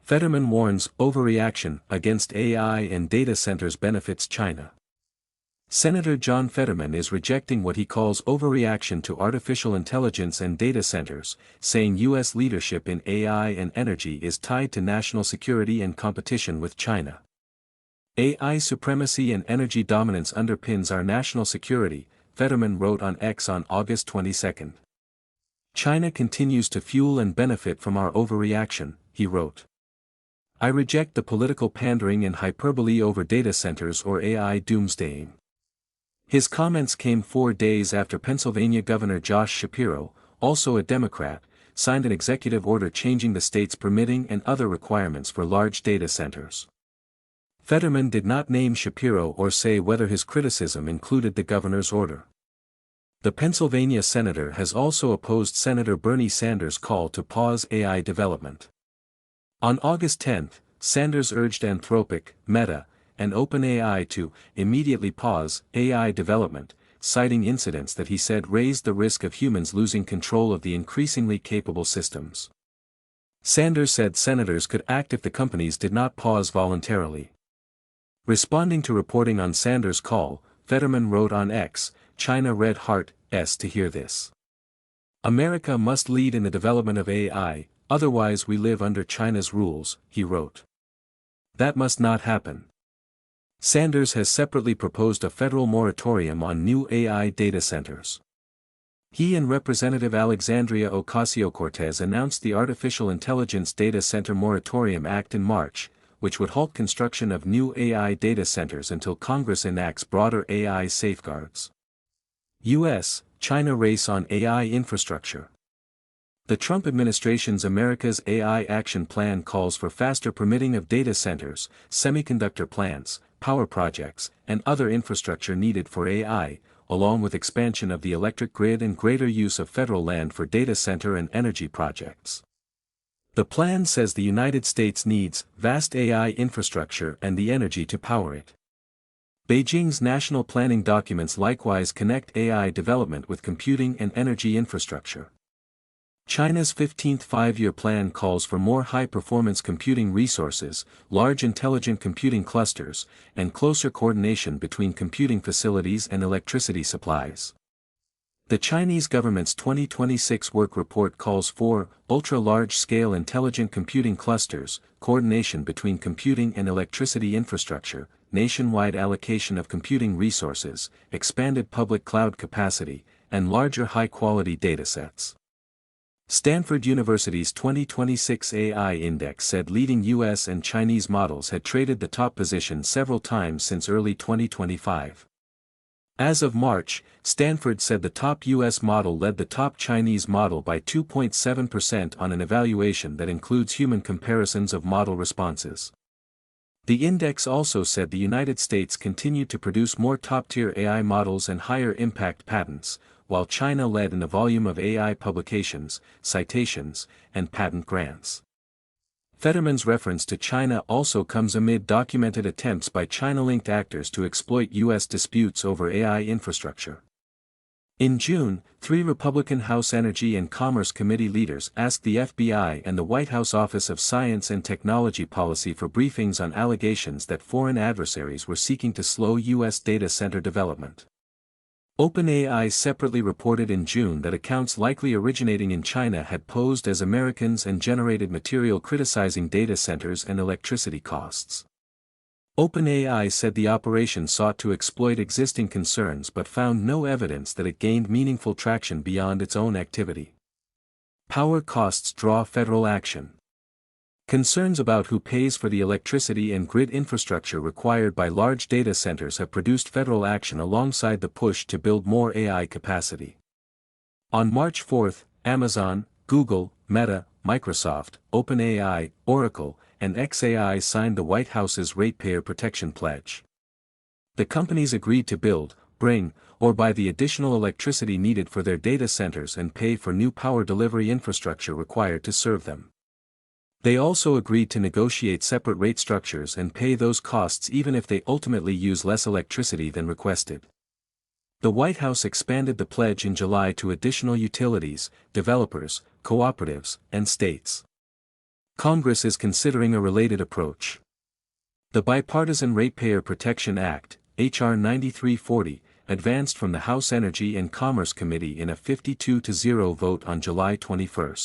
Fetterman warns overreaction against AI and data centers benefits China. Senator John Fetterman is rejecting what he calls overreaction to artificial intelligence and data centers, saying U.S. leadership in AI and energy is tied to national security and competition with China. AI supremacy and energy dominance underpins our national security, Fetterman wrote on X on August 22. China continues to fuel and benefit from our overreaction, he wrote. I reject the political pandering and hyperbole over data centers or AI doomsdaying. His comments came 4 days after Pennsylvania Governor Josh Shapiro, also a Democrat, signed an executive order changing the state's permitting and other requirements for large data centers. Fetterman did not name Shapiro or say whether his criticism included the governor's order. The Pennsylvania senator has also opposed Senator Bernie Sanders' call to pause AI development. On August 10, Sanders urged Anthropic, Meta, and OpenAI to immediately pause AI development, citing incidents that he said raised the risk of humans losing control of the increasingly capable systems. Sanders said senators could act if the companies did not pause voluntarily. Responding to reporting on Sanders' call, Fetterman wrote on X, China red heart s to hear this. America must lead in the development of AI, otherwise we live under China's rules, he wrote. That must not happen. Sanders has separately proposed a federal moratorium on new AI data centers. He and Representative Alexandria Ocasio-Cortez announced the Artificial Intelligence Data Center Moratorium Act in March, which would halt construction of new AI data centers until Congress enacts broader AI safeguards. U.S.-China race on AI infrastructure. The Trump administration's America's AI Action Plan calls for faster permitting of data centers, semiconductor plants, power projects, and other infrastructure needed for AI, along with expansion of the electric grid and greater use of federal land for data center and energy projects. The plan says the United States needs vast AI infrastructure and the energy to power it. Beijing's national planning documents likewise connect AI development with computing and energy infrastructure. China's 15th five-year plan calls for more high-performance computing resources, large intelligent computing clusters, and closer coordination between computing facilities and electricity supplies. The Chinese government's 2026 work report calls for ultra-large-scale intelligent computing clusters, coordination between computing and electricity infrastructure, nationwide allocation of computing resources, expanded public cloud capacity, and larger high-quality datasets. Stanford University's 2026 AI Index said leading U.S. and Chinese models had traded the top position several times since early 2025. As of March, Stanford said the top U.S. model led the top Chinese model by 2.7% on an evaluation that includes human comparisons of model responses. The index also said the United States continued to produce more top-tier AI models and higher impact patents, while China led in the volume of AI publications, citations, and patent grants. Fetterman's reference to China also comes amid documented attempts by China-linked actors to exploit U.S. disputes over AI infrastructure. In June, 3 Republican House Energy and Commerce Committee leaders asked the FBI and the White House Office of Science and Technology Policy for briefings on allegations that foreign adversaries were seeking to slow U.S. data center development. OpenAI separately reported in June that accounts likely originating in China had posed as Americans and generated material criticizing data centers and electricity costs. OpenAI said the operation sought to exploit existing concerns but found no evidence that it gained meaningful traction beyond its own activity. Power costs draw federal action. Concerns about who pays for the electricity and grid infrastructure required by large data centers have produced federal action alongside the push to build more AI capacity. On March 4, Amazon, Google, Meta, Microsoft, OpenAI, Oracle, and xAI signed the White House's Ratepayer Protection Pledge. The companies agreed to build, bring, or buy the additional electricity needed for their data centers and pay for new power delivery infrastructure required to serve them. They also agreed to negotiate separate rate structures and pay those costs even if they ultimately use less electricity than requested. The White House expanded the pledge in July to additional utilities, developers, cooperatives, and states. Congress is considering a related approach. The Bipartisan Ratepayer Protection Act, H.R. 9340, advanced from the House Energy and Commerce Committee in a 52-0 vote on July 21.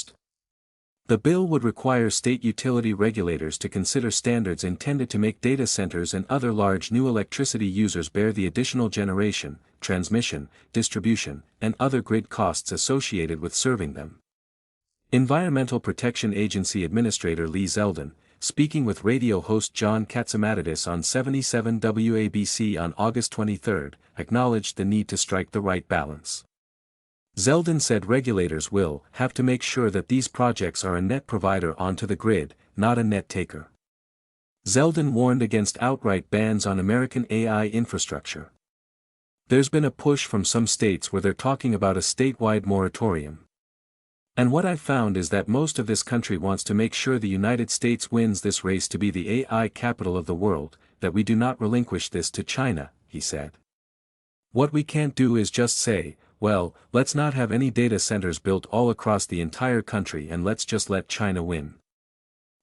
The bill would require state utility regulators to consider standards intended to make data centers and other large new electricity users bear the additional generation, transmission, distribution, and other grid costs associated with serving them. Environmental Protection Agency Administrator Lee Zeldin, speaking with radio host John Katzimatidis on 77 WABC on August 23, acknowledged the need to strike the right balance. Zeldin said regulators will have to make sure that these projects are a net provider onto the grid, not a net taker. Zeldin warned against outright bans on American AI infrastructure. There's been a push from some states where they're talking about a statewide moratorium. And what I've found is that most of this country wants to make sure the United States wins this race to be the AI capital of the world, that we do not relinquish this to China, he said. What we can't do is just say, well, let's not have any data centers built all across the entire country and let's just let China win.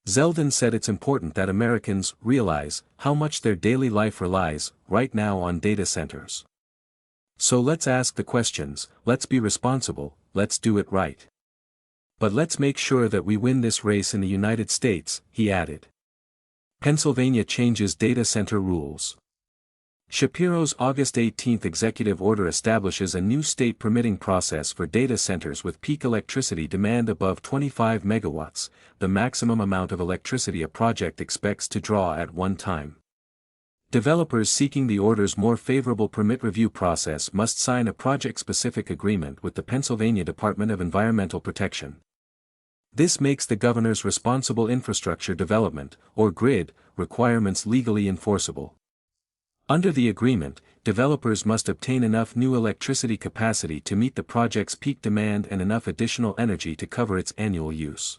Zeldin said it's important that Americans realize how much their daily life relies, right now, on data centers. So let's ask the questions, let's be responsible, let's do it right. But let's make sure that we win this race in the United States, he added. Pennsylvania changes data center rules. Shapiro's August 18 executive order establishes a new state permitting process for data centers with peak electricity demand above 25 megawatts, the maximum amount of electricity a project expects to draw at one time. Developers seeking the order's more favorable permit review process must sign a project-specific agreement with the Pennsylvania Department of Environmental Protection. This makes the governor's responsible infrastructure development, or GRID, requirements legally enforceable. Under the agreement, developers must obtain enough new electricity capacity to meet the project's peak demand and enough additional energy to cover its annual use.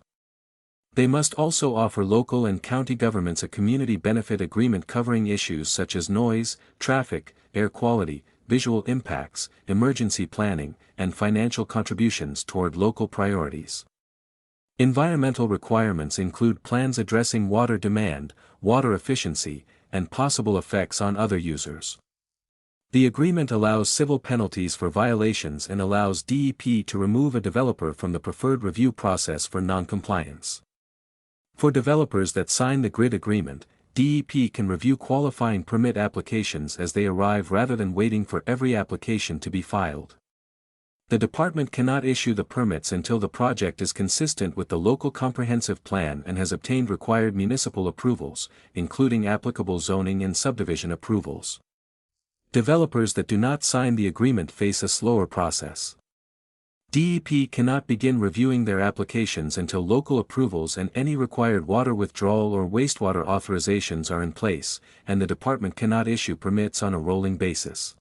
They must also offer local and county governments a community benefit agreement covering issues such as noise, traffic, air quality, visual impacts, emergency planning, and financial contributions toward local priorities. Environmental requirements include plans addressing water demand, water efficiency, and possible effects on other users. The agreement allows civil penalties for violations and allows DEP to remove a developer from the preferred review process for noncompliance. For developers that sign the GRID agreement, DEP can review qualifying permit applications as they arrive rather than waiting for every application to be filed. The department cannot issue the permits until the project is consistent with the local comprehensive plan and has obtained required municipal approvals, including applicable zoning and subdivision approvals. Developers that do not sign the agreement face a slower process. DEP cannot begin reviewing their applications until local approvals and any required water withdrawal or wastewater authorizations are in place, and the department cannot issue permits on a rolling basis.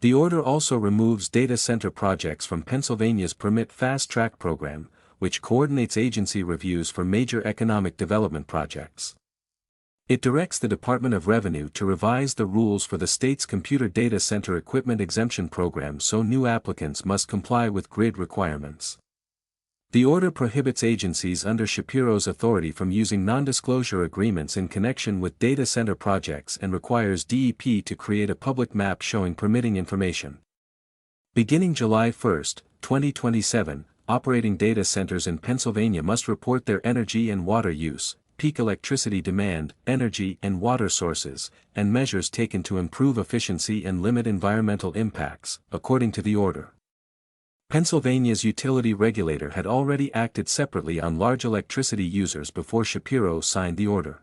The order also removes data center projects from Pennsylvania's Permit Fast Track program, which coordinates agency reviews for major economic development projects. It directs the Department of Revenue to revise the rules for the state's computer data center equipment exemption program so new applicants must comply with GRID requirements. The order prohibits agencies under Shapiro's authority from using non-disclosure agreements in connection with data center projects and requires DEP to create a public map showing permitting information. Beginning July 1, 2027, operating data centers in Pennsylvania must report their energy and water use, peak electricity demand, energy and water sources, and measures taken to improve efficiency and limit environmental impacts, according to the order. Pennsylvania's utility regulator had already acted separately on large electricity users before Shapiro signed the order.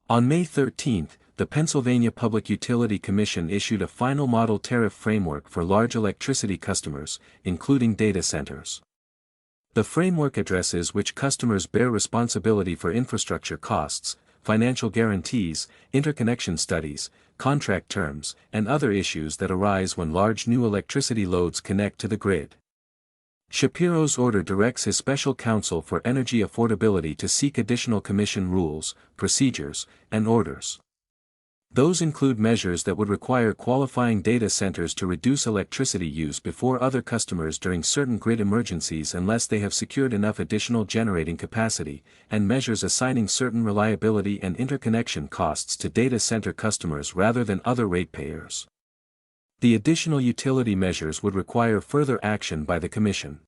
On May 13, the Pennsylvania Public Utility Commission issued a final model tariff framework for large electricity customers, including data centers. The framework addresses which customers bear responsibility for infrastructure costs, financial guarantees, interconnection studies, contract terms, and other issues that arise when large new electricity loads connect to the grid. Shapiro's order directs his special counsel for energy affordability to seek additional commission rules, procedures, and orders. Those include measures that would require qualifying data centers to reduce electricity use before other customers during certain grid emergencies unless they have secured enough additional generating capacity, and measures assigning certain reliability and interconnection costs to data center customers rather than other ratepayers. The additional utility measures would require further action by the Commission.